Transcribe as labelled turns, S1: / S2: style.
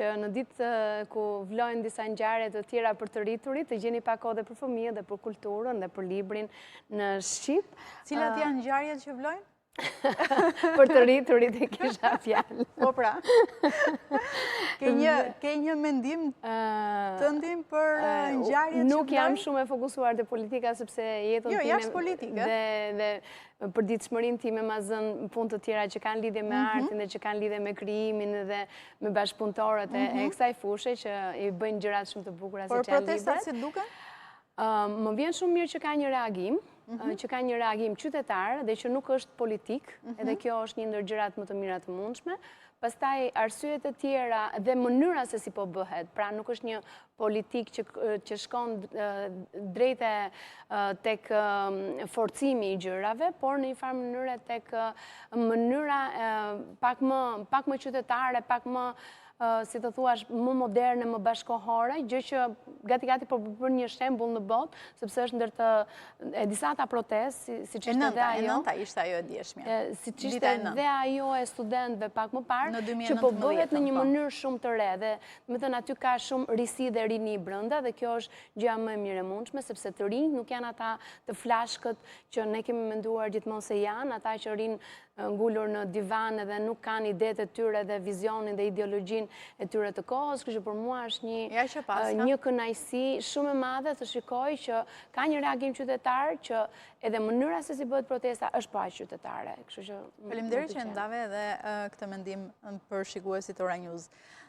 S1: Në ditë ku vlojnë disa ngjarje të tjera për të rriturit, të gjeni pak kohë dhe për fëmijët dhe për kulturën dhe për librin në Shqip.
S2: Cilat janë ngjarjet që vlojnë?
S1: Për të rriturit e kisha fjalë.
S2: Po pra. Ke një mendim të ndim për ngjarjet që vlojnë?
S1: Nuk jam shumë e fokusuar te politika, sepse jetën time...
S2: Jo, jashtë politike.
S1: Dhe përditshmërinë time ma zën punë të tjera që kanë lidhje me artin dhe që kanë lidhje me krijimin dhe me bashkëpunëtorët e kësaj fushë që i bëjnë gjërat shumë të bukura si
S2: Por
S1: çfarë
S2: protestat si duken?
S1: Më vjen shumë mirë që ka një reagim, qytetar dhe që nuk është politik, edhe kjo është një ndër gjërat më të mira të mundshme. Pastaj arsyet e tjera dhe mënyra se si po bëhet, pra nuk është një politik që shkon drejte tek forcimi i gjërave, por në një farë mënyre tek mënyra pak më qytetare, pak më si të thuash, më moderne, më bashkohore, gjë që gati po për një shembull në botë, sepse është ndër të disa ta protestë, si që ishte dhe ajo.
S2: E nënta ishte ajo e djeshmja.
S1: Si që ishte dhe ajo e studentëve pak më parë, që po bëhet në një mënyrë shumë të re, dhe me thënë aty ka shumë risi dhe rini brenda, dhe kjo është gjëja më e mirë e mundshme, sepse të rinj nuk janë ata të flashkët që ne kemi menduar gjithmonë se janë, ata që rinë ngulur në divan dhe nuk kanë idetë e tyre dhe vizionin dhe ideologjin e tyre të kohës, kështu që për mua është një kënaqësi shumë e madhe të shikoj që ka një reagim qytetar që edhe mënyra se si bëhet protesta është pa qytetare. Kështu që
S2: faleminderit që ndave edhe këtë mendim për shikuesit Ora News.